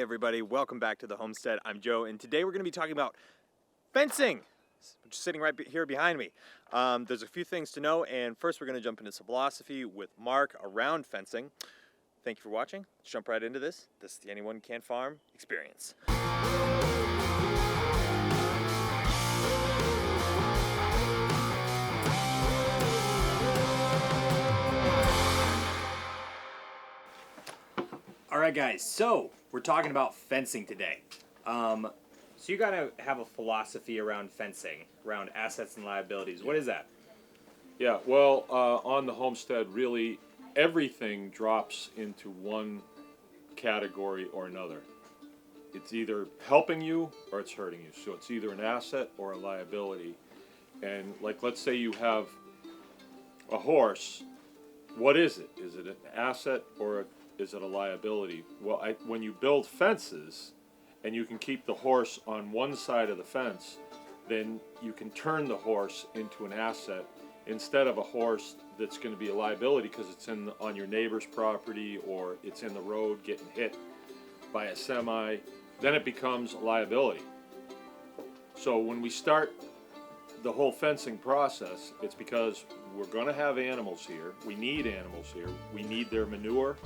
everybody, welcome back to the Homestead. I'm Joe, and today we're going to be talking about fencing, which is sitting right here behind me. There's a few things to know, and first we're going to jump into some philosophy with Mark around fencing. Thank you for watching. Let's jump right into this. This is the Anyone Can Farm experience. Alright guys, so we're talking about fencing today. So you gotta have a philosophy around fencing, around assets and liabilities. What is that? Yeah, well, on the homestead, really everything drops into one category or another. It's either helping you or it's hurting you. So it's either an asset or a liability. And like, let's say you have a horse. What is it? Is it an asset or is it a liability? Well, when you build fences and you can keep the horse on one side of the fence, then you can turn the horse into an asset instead of a horse that's going to be a liability because it's on your neighbor's property or it's in the road getting hit by a semi. Then it becomes a liability. So when we start the whole fencing process, it's because we're going to have animals here. We need animals here. We need their manure.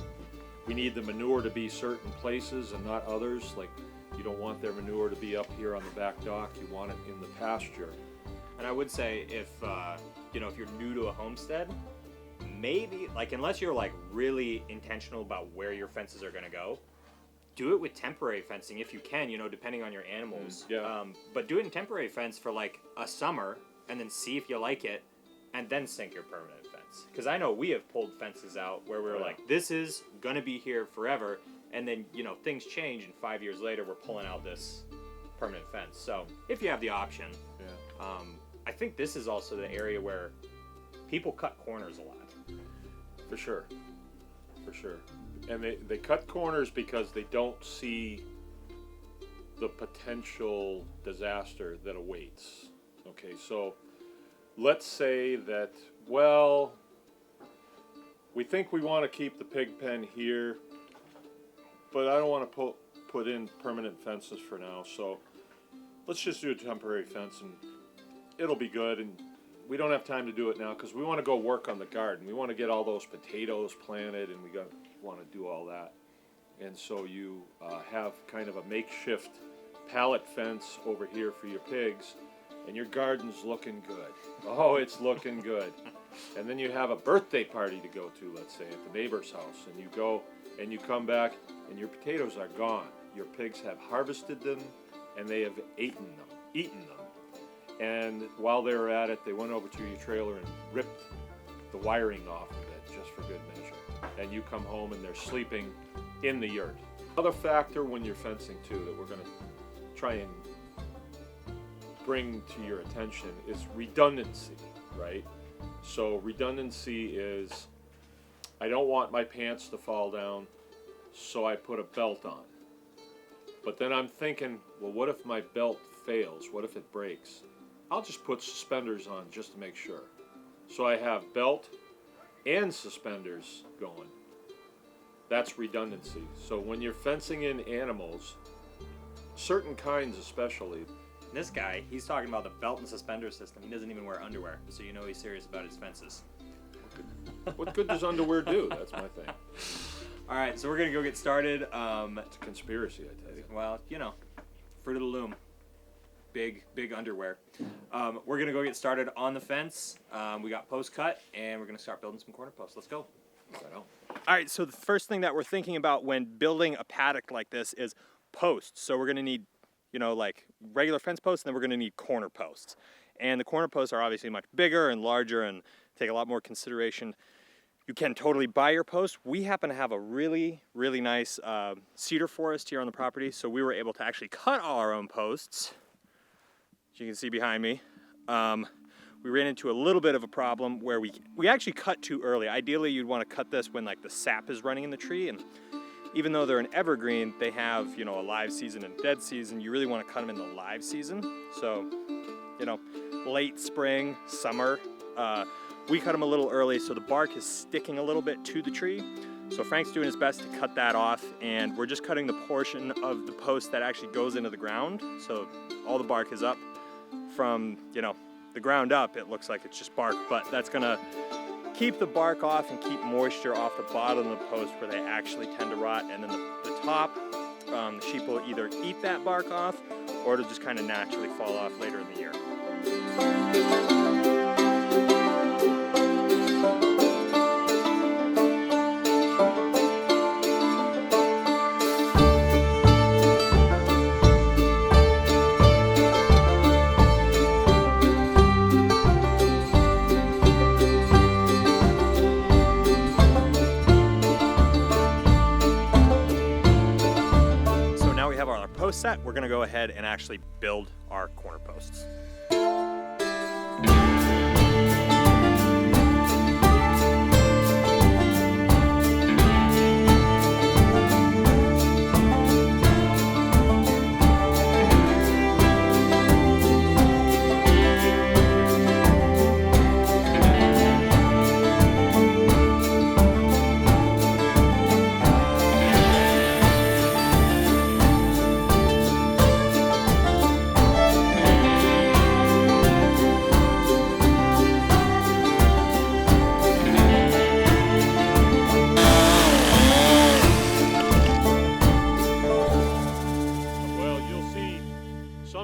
We need the manure to be certain places and not others. Like, you don't want their manure to be up here on the back dock. You want it in the pasture. And I would say if if you're new to a homestead, maybe, like, unless you're like really intentional about where your fences are going to go, do it with temporary fencing if you can, depending on your animals. But do it in temporary fence for like a summer and then see if you like it and then sink your permanent fence. Because I know we have pulled fences out where we were like, this is going to be here forever. And then, things change and 5 years later we're pulling out this permanent fence. So if you have the option, I think this is also the area where people cut corners a lot. For sure. And they cut corners because they don't see the potential disaster that awaits. Okay, so let's say that, well, we think we want to keep the pig pen here, but I don't want to put in permanent fences for now, so let's just do a temporary fence and it'll be good. And we don't have time to do it now because we want to go work on the garden. We want to get all those potatoes planted and we want to do all that. And so you have kind of a makeshift pallet fence over here for your pigs, and your garden's looking good. Oh, it's looking good. And then you have a birthday party to go to, let's say, at the neighbor's house, and you go and you come back and your potatoes are gone. Your pigs have harvested them and they have eaten them. And while they were at it, they went over to your trailer and ripped the wiring off of it just for good measure. And you come home and they're sleeping in the yurt. Another factor when you're fencing too that we're going to try and bring to your attention is redundancy, right? So redundancy is, I don't want my pants to fall down, so I put a belt on. But then I'm thinking, well, what if my belt fails? What if it breaks? I'll just put suspenders on just to make sure. So I have belt and suspenders going. That's redundancy. So when you're fencing in animals, certain kinds especially. This guy, he's talking about the belt and suspender system. He doesn't even wear underwear, so you know he's serious about his fences. What good does underwear do? That's my thing. All right, so we're going to go get started. It's a conspiracy, I tell you. Well, fruit of the loom. Big underwear. We're going to go get started on the fence. We got posts cut, and we're going to start building some corner posts. Let's go. All right, so the first thing that we're thinking about when building a paddock like this is posts. So we're going to need, like regular fence posts, and then we're going to need corner posts. And the corner posts are obviously much bigger and larger and take a lot more consideration. You can totally buy your posts. We happen to have a really, really nice cedar forest here on the property, so we were able to actually cut all our own posts. As you can see behind me. We ran into a little bit of a problem where we actually cut too early. Ideally, you'd want to cut this when like the sap is running in the tree, and even though they're an evergreen, they have, a live season and dead season. You really want to cut them in the live season. So, late spring, summer. We cut them a little early, so the bark is sticking a little bit to the tree. So Frank's doing his best to cut that off, and we're just cutting the portion of the post that actually goes into the ground. So all the bark is up from, you know, the ground up. It looks like it's just bark, but that's gonna keep the bark off and keep moisture off the bottom of the post where they actually tend to rot. And then the top, the sheep will either eat that bark off or it'll just kind of naturally fall off later in the year. Post set, we're gonna go ahead and actually build our corner posts.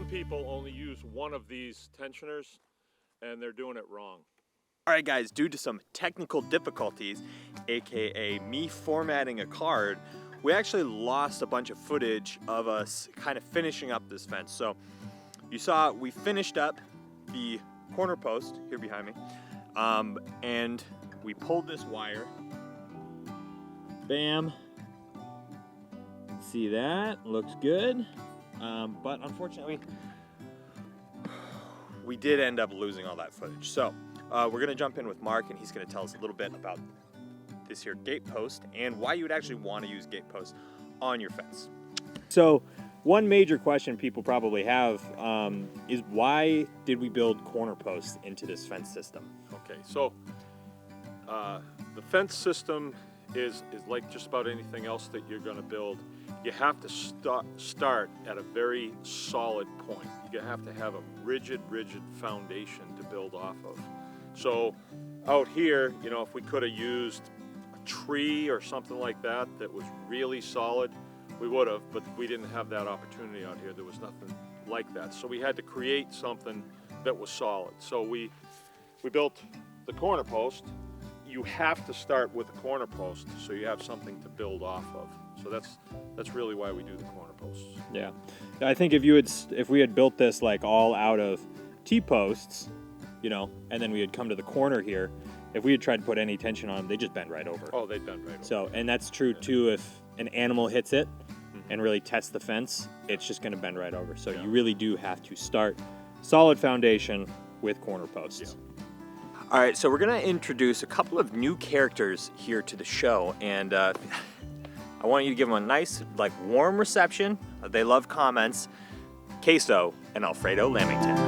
People only use one of these tensioners and they're doing it wrong. All right guys, due to some technical difficulties, aka me formatting a card, we actually lost a bunch of footage of us kind of finishing up this fence. So you saw we finished up the corner post here behind me, and we pulled this wire. Bam. See that? Looks good. But unfortunately, we did end up losing all that footage. So we're gonna jump in with Mark, and he's gonna tell us a little bit about this here gate post and why you would actually want to use gate posts on your fence. So one major question people probably have is why did we build corner posts into this fence system? Okay, so the fence system is like just about anything else that you're going to build. You have to start at a very solid point. You have to have a rigid foundation to build off of. So out here, you know, if we could have used a tree or something like that that was really solid, we would have, but we didn't have that opportunity out here. There was nothing like that. So we had to create something that was solid. So we built the corner post. You have to start with the corner post so you have something to build off of. So that's really why we do the corner posts. Yeah, I think if we had built this like all out of T-posts, you know, and then we had come to the corner here, if we had tried to put any tension on them, they just bend right over. Oh, they'd bend right over. So, and that's true too if an animal hits it and really tests the fence, it's just going to bend right over. So you really do have to start solid foundation with corner posts. Yeah. All right, so we're going to introduce a couple of new characters here to the show, and I want you to give them a nice, like, warm reception. They love comments. Queso and Alfredo Lamington.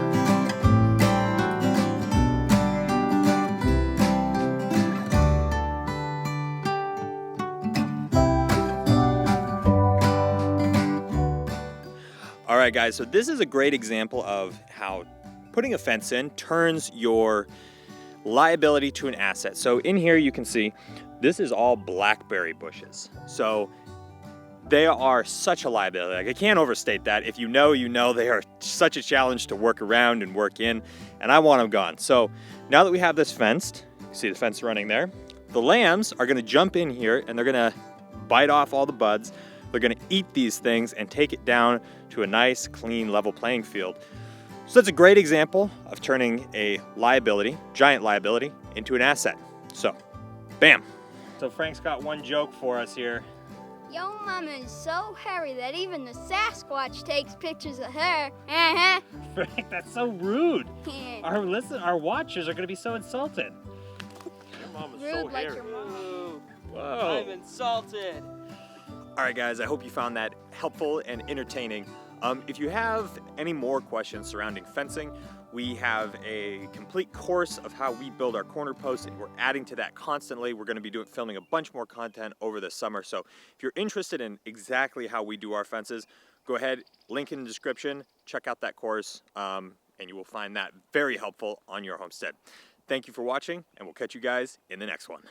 All right, guys, so this is a great example of how putting a fence in turns your liability to an asset. So in here you can see this is all blackberry bushes. So they are such a liability. Like, I can't overstate that. If you know, you know they are such a challenge to work around and work in, and I want them gone. So now that we have this fenced, you see the fence running there, the lambs are gonna jump in here and they're gonna bite off all the buds. They're gonna eat these things and take it down to a nice, clean, level playing field. So that's a great example of turning a liability, giant liability, into an asset. So, bam. So Frank's got one joke for us here. Yo mama is so hairy that even the Sasquatch takes pictures of her. Frank, that's so rude. Our watchers are gonna be so insulted. Your mom is Rude so like hairy. your mom. Whoa. I'm insulted. All right, guys, I hope you found that helpful and entertaining. If you have any more questions surrounding fencing, We have a complete course of how we build our corner posts, and we're adding to that constantly. We're going to be filming a bunch more content over the summer. So if you're interested in exactly how we do our fences, go ahead, link in the description, check out that course, and you will find that very helpful on your homestead. Thank you for watching, and we'll catch you guys in the next one.